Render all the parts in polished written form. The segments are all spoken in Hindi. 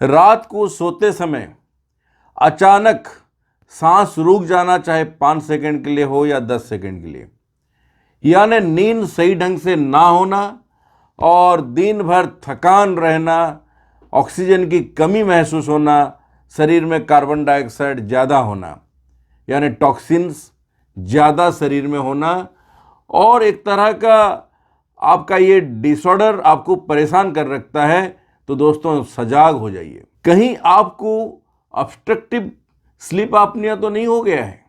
रात को सोते समय अचानक सांस रुक जाना, चाहे 5 सेकंड के लिए हो या 10 सेकंड के लिए, यानी नींद सही ढंग से ना होना और दिन भर थकान रहना, ऑक्सीजन की कमी महसूस होना, शरीर में कार्बन डाइऑक्साइड ज़्यादा होना, यानी टॉक्सिन्स ज़्यादा शरीर में होना, और एक तरह का आपका ये डिसऑर्डर आपको परेशान कर रखता है, तो दोस्तों सजाग हो जाइए। कहीं आपको ऑब्स्ट्रक्टिव स्लीप एपनिया तो नहीं हो गया है,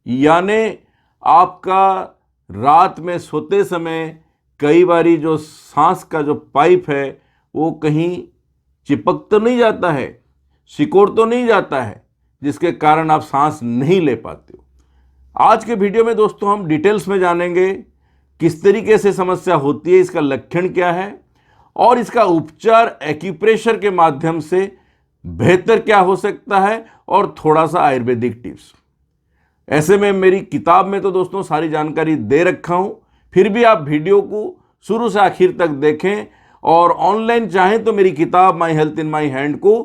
यानी आपका रात में सोते समय कई बारी जो सांस का जो पाइप है वो कहीं चिपक तो नहीं जाता है, सिकोड़ तो नहीं जाता है, जिसके कारण आप सांस नहीं ले पाते हो। आज के वीडियो में दोस्तों हम डिटेल्स में जानेंगे किस तरीके से समस्या होती है, इसका लक्षण क्या है और इसका उपचार एक्यूप्रेशर के माध्यम से बेहतर क्या हो सकता है, और थोड़ा सा आयुर्वेदिक टिप्स। ऐसे में मेरी किताब में तो दोस्तों सारी जानकारी दे रखा हूं, फिर भी आप वीडियो को शुरू से आखिर तक देखें, और ऑनलाइन चाहें तो मेरी किताब my health in my hand को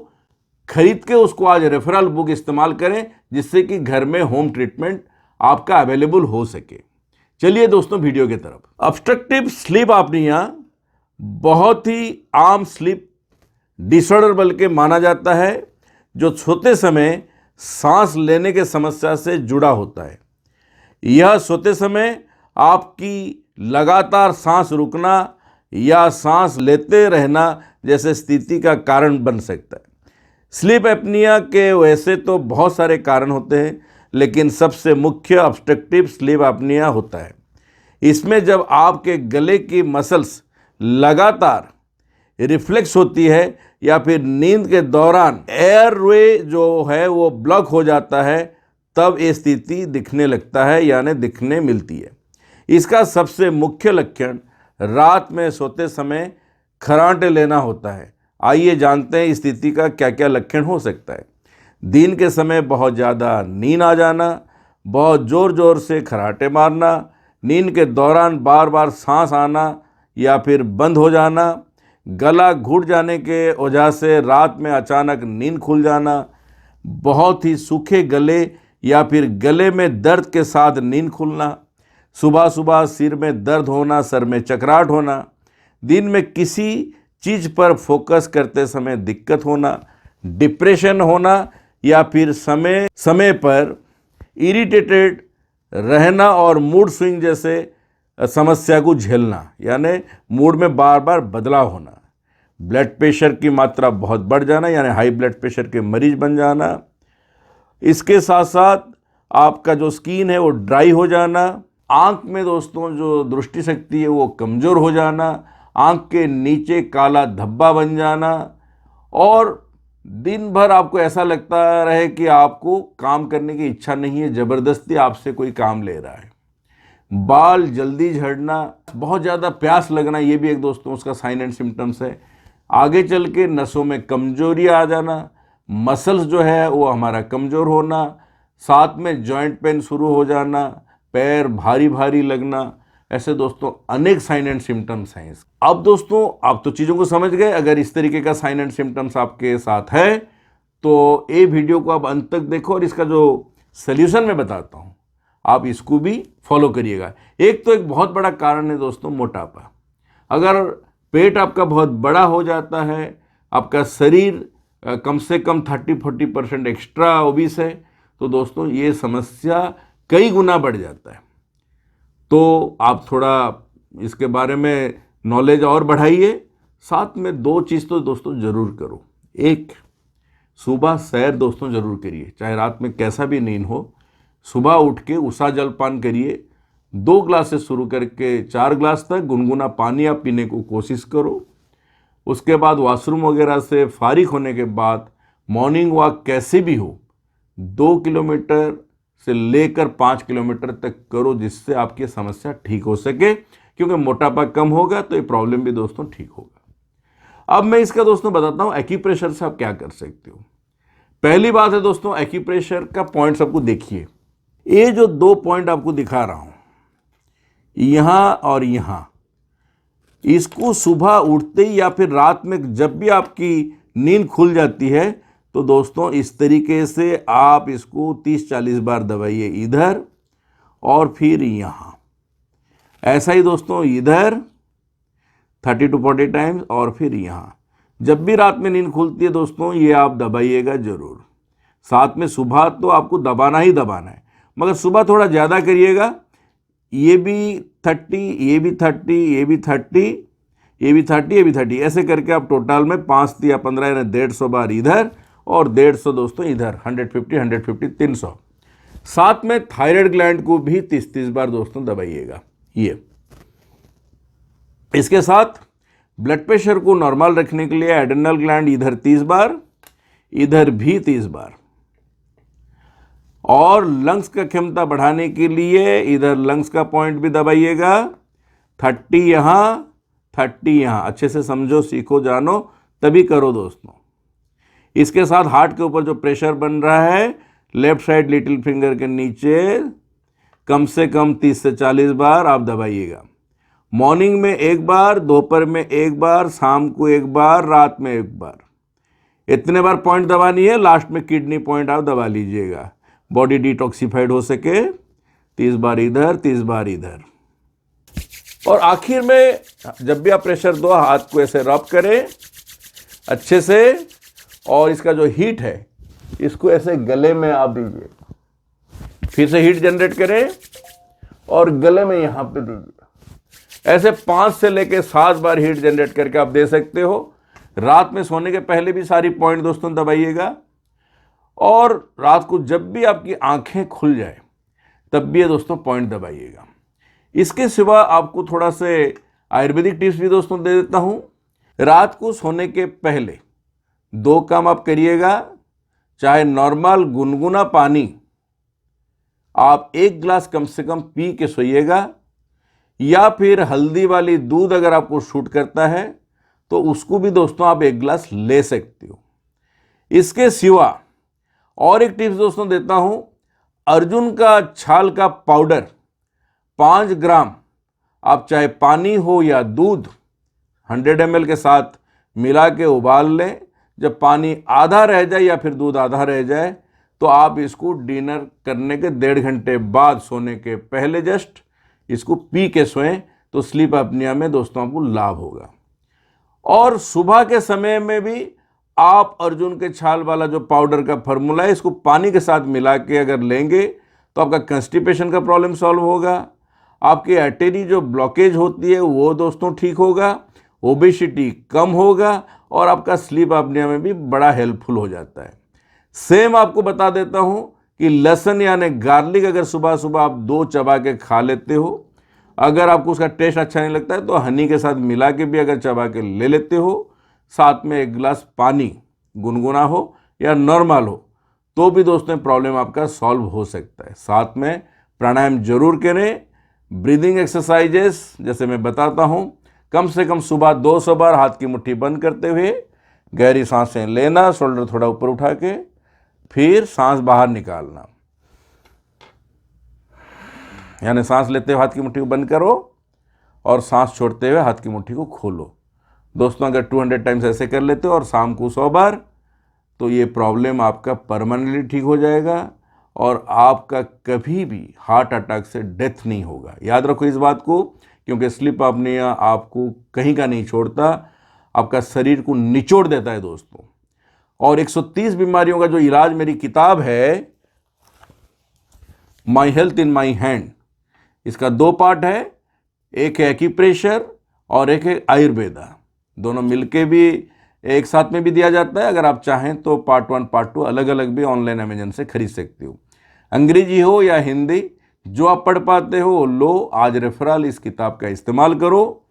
खरीद के उसको आज रेफरल बुक इस्तेमाल करें, जिससे कि घर में होम ट्रीटमेंट आपका अवेलेबल हो सके। चलिए दोस्तों वीडियो की तरफ। ऑब्स्ट्रक्टिव स्लीप एपनिया बहुत ही आम स्लीप डिसऑर्डर बल्कि माना जाता है, जो सोते समय सांस लेने के समस्या से जुड़ा होता है। यह सोते समय आपकी लगातार सांस रुकना या सांस लेते रहना जैसे स्थिति का कारण बन सकता है। स्लीप एपनिया के वैसे तो बहुत सारे कारण होते हैं, लेकिन सबसे मुख्य ऑब्स्ट्रक्टिव स्लीप एपनिया होता है। इसमें जब आपके गले की मसल्स लगातार रिफ्लेक्स होती है या फिर नींद के दौरान एयरवे जो है वो ब्लॉक हो जाता है, तब ये स्थिति दिखने लगता है, यानी दिखने मिलती है। इसका सबसे मुख्य लक्षण रात में सोते समय खर्राटे लेना होता है। आइए जानते हैं इस स्थिति का क्या क्या लक्षण हो सकता है। दिन के समय बहुत ज़्यादा नींद आ जाना, बहुत ज़ोर ज़ोर से खर्राटे मारना, नींद के दौरान बार बार सांस आना या फिर बंद हो जाना, गला घुट जाने के वजह से रात में अचानक नींद खुल जाना, बहुत ही सूखे गले या फिर गले में दर्द के साथ नींद खुलना, सुबह सुबह सिर में दर्द होना, सर में चकराहट होना, दिन में किसी चीज़ पर फोकस करते समय दिक्कत होना, डिप्रेशन होना या फिर समय समय पर इरिटेटेड रहना और मूड स्विंग जैसे समस्या को झेलना, यानी मूड में बार बार बदलाव होना, ब्लड प्रेशर की मात्रा बहुत बढ़ जाना, यानी हाई ब्लड प्रेशर के मरीज बन जाना। इसके साथ साथ आपका जो स्किन है वो ड्राई हो जाना, आँख में दोस्तों जो दृष्टि शक्ति है वो कमज़ोर हो जाना, आँख के नीचे काला धब्बा बन जाना, और दिन भर आपको ऐसा लगता रहे कि आपको काम करने की इच्छा नहीं है, ज़बरदस्ती आपसे कोई काम ले रहा है। बाल जल्दी झड़ना, बहुत ज़्यादा प्यास लगना, ये भी एक दोस्तों उसका साइन एंड सिम्टम्स है। आगे चल के नसों में कमजोरी आ जाना, मसल्स जो है वो हमारा कमज़ोर होना, साथ में जॉइंट पेन शुरू हो जाना, पैर भारी भारी लगना, ऐसे दोस्तों अनेक साइन एंड सिम्टम्स हैं। अब दोस्तों आप तो चीज़ों को समझ गए। अगर इस तरीके का साइन एंड सिम्टम्स आपके साथ है तो ये वीडियो को आप अंत तक देखो, और इसका जो सल्यूशन मैं बताता हूँ आप इसको भी फॉलो करिएगा। एक तो एक बहुत बड़ा कारण है दोस्तों मोटापा। अगर पेट आपका बहुत बड़ा हो जाता है, आपका शरीर कम से कम 30-40% एक्स्ट्रा ओबीस है, तो दोस्तों ये समस्या कई गुना बढ़ जाता है। तो आप थोड़ा इसके बारे में नॉलेज और बढ़ाइए। साथ में 2 चीज़ तो दोस्तों ज़रूर करो। एक, सुबह सैर दोस्तों ज़रूर करिए, चाहे रात में कैसा भी नींद हो, सुबह उठ के उषा जलपान करिए। 2 ग्लास से शुरू करके 4 ग्लास तक गुनगुना पानी आप पीने को कोशिश करो। उसके बाद वॉशरूम वगैरह से फारिग होने के बाद मॉर्निंग वॉक कैसे भी हो 2 किलोमीटर से लेकर 5 किलोमीटर तक करो, जिससे आपकी समस्या ठीक हो सके, क्योंकि मोटापा कम होगा तो ये प्रॉब्लम भी दोस्तों ठीक होगा। अब मैं इसका दोस्तों बताता हूँ एक्यूप्रेशर से आप क्या कर सकते हो। पहली बात है दोस्तों, एक्यूप्रेशर का पॉइंट सबको देखिए। ये जो 2 पॉइंट आपको दिखा रहा हूँ, यहाँ और यहाँ, इसको सुबह उठते ही या फिर रात में जब भी आपकी नींद खुल जाती है तो दोस्तों इस तरीके से आप इसको 30-40 बार दबाइए इधर और फिर यहाँ। ऐसा ही दोस्तों इधर 30 to 40 टाइम्स और फिर यहाँ। जब भी रात में नींद खुलती है दोस्तों ये आप दबाइएगा ज़रूर। साथ में सुबह तो आपको दबाना ही दबाना है, मगर सुबह थोड़ा ज़्यादा करिएगा। ये भी 30, ये भी 30, ये भी 30, ये भी 30, ये भी 30, ऐसे करके आप टोटल में 5 या 15 यानी 150 बार इधर और 150 दोस्तों इधर, 150, 150, 300। साथ में थायराइड ग्लैंड को भी 30-30 बार दोस्तों दबाइएगा। ये इसके साथ ब्लड प्रेशर को नॉर्मल रखने के लिए एड्रेनल ग्लैंड इधर 30 बार, इधर भी 30 बार, और लंग्स का क्षमता बढ़ाने के लिए इधर लंग्स का पॉइंट भी दबाइएगा। 30 यहाँ, 30 यहाँ। अच्छे से समझो, सीखो, जानो, तभी करो दोस्तों। इसके साथ हार्ट के ऊपर जो प्रेशर बन रहा है लेफ्ट साइड लिटिल फिंगर के नीचे कम से कम 30 से 40 बार आप दबाइएगा। मॉर्निंग में 1 बार, दोपहर में 1 बार, शाम को 1 बार, रात में 1 बार। इतने बार पॉइंट दबानी है। लास्ट में किडनी पॉइंट आप दबा लीजिएगा, बॉडी डिटॉक्सिफाइड हो सके। 30 बार इधर, 30 बार इधर। और आखिर में जब भी आप प्रेशर दो, हाथ को ऐसे रब करें अच्छे से, और इसका जो हीट है इसको ऐसे गले में आप दीजिए। फिर से हीट जनरेट करें और गले में यहाँ पे दीजिए। ऐसे 5 से लेके 7 बार हीट जनरेट करके आप दे सकते हो। रात में सोने के पहले भी सारी पॉइंट दोस्तों दबाइएगा, और रात को जब भी आपकी आंखें खुल जाए तब भी ये दोस्तों पॉइंट दबाइएगा। इसके सिवा आपको थोड़ा से आयुर्वेदिक टिप्स भी दोस्तों दे देता हूँ। रात को सोने के पहले 2 काम आप करिएगा। चाहे नॉर्मल गुनगुना पानी आप 1 गिलास कम से कम पी के सोइएगा, या फिर हल्दी वाली दूध अगर आपको शूट करता है तो उसको भी दोस्तों आप 1 गिलास ले सकते हो। इसके सिवा और एक टिप्स दोस्तों देता हूं। अर्जुन का छाल का पाउडर 5 ग्राम आप चाहे पानी हो या दूध 100 ml के साथ मिला के उबाल लें। जब पानी आधा रह जाए या फिर दूध आधा रह जाए तो आप इसको डिनर करने के 1.5 घंटे बाद, सोने के पहले जस्ट इसको पी के सोएं तो स्लीप अपनिया में दोस्तों आपको लाभ होगा। और सुबह के समय में भी आप अर्जुन के छाल वाला जो पाउडर का फार्मूला है इसको पानी के साथ मिला के अगर लेंगे तो आपका कंस्टिपेशन का प्रॉब्लम सॉल्व होगा, आपकी आर्टरी जो ब्लॉकेज होती है वो दोस्तों ठीक होगा, ओबेसिटी कम होगा, और आपका स्लीप अपनिया में भी बड़ा हेल्पफुल हो जाता है। सेम आपको बता देता हूं कि लहसुन यानी गार्लिक अगर सुबह सुबह आप 2 चबा के खा लेते हो, अगर आपको उसका टेस्ट अच्छा नहीं लगता है तो हनी के साथ मिला के भी अगर चबा के ले लेते हो, साथ में 1 गिलास पानी गुनगुना हो या नॉर्मल हो, तो भी दोस्तों प्रॉब्लम आपका सॉल्व हो सकता है। साथ में प्राणायाम जरूर करें। ब्रीदिंग एक्सरसाइजेस जैसे मैं बताता हूं, कम से कम सुबह 200 बार हाथ की मुट्ठी बंद करते हुए गहरी सांसें लेना, शोल्डर थोड़ा ऊपर उठा के, फिर सांस बाहर निकालना। यानी सांस लेते हुए हाथ की मुट्ठी को बंद करो और सांस छोड़ते हुए हाथ की मुट्ठी को खोलो। दोस्तों अगर 200 टाइम्स ऐसे कर लेते हो और शाम को 100 बार, तो ये प्रॉब्लम आपका परमानेंटली ठीक हो जाएगा और आपका कभी भी हार्ट अटैक से डेथ नहीं होगा। याद रखो इस बात को, क्योंकि स्लीप अपनिया आपको कहीं का नहीं छोड़ता, आपका शरीर को निचोड़ देता है दोस्तों। और 130 बीमारियों का जो इलाज मेरी किताब है my health in my hand, इसका 2 पार्ट है, एक है एक्यूप्रेशर और एक है आयुर्वेदा। दोनों मिलके भी एक साथ में भी दिया जाता है। अगर आप चाहें तो पार्ट 1 पार्ट 2 अलग अलग भी ऑनलाइन अमेजन से खरीद सकते हो। अंग्रेजी हो या हिंदी, जो आप पढ़ पाते हो लो। आज रेफरल इस किताब का इस्तेमाल करो,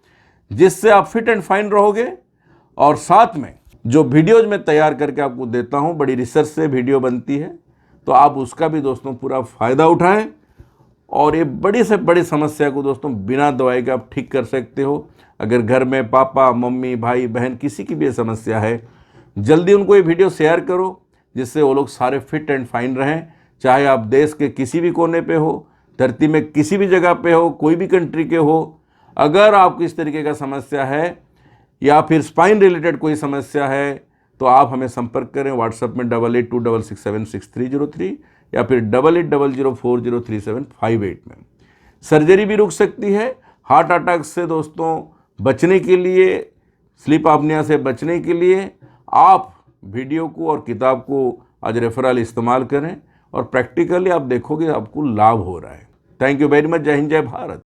जिससे आप फिट एंड फाइन रहोगे। और साथ में जो वीडियोज मैं तैयार करके आपको देता हूं, बड़ी रिसर्च से वीडियो बनती है, तो आप उसका भी दोस्तों पूरा फ़ायदा उठाएं और ये बड़ी से बड़ी समस्या को दोस्तों बिना दवाई के आप ठीक कर सकते हो। अगर घर में पापा मम्मी भाई बहन किसी की भी ये समस्या है, जल्दी उनको ये वीडियो शेयर करो, जिससे वो लोग सारे फिट एंड फाइन रहें। चाहे आप देश के किसी भी कोने पे हो, धरती में किसी भी जगह पे हो, कोई भी कंट्री के हो, अगर आपको इस तरीके का समस्या है या फिर स्पाइन रिलेटेड कोई समस्या है, तो आप हमें संपर्क करें व्हाट्सएप में 8826676303 या फिर 8800403758 में। सर्जरी भी रुक सकती है। हार्ट अटैक से दोस्तों बचने के लिए, स्लीप apnea से बचने के लिए आप वीडियो को और किताब को आज रेफरल इस्तेमाल करें और प्रैक्टिकली आप देखोगे आपको लाभ हो रहा है। Thank you very much. जय हिंद, जय भारत।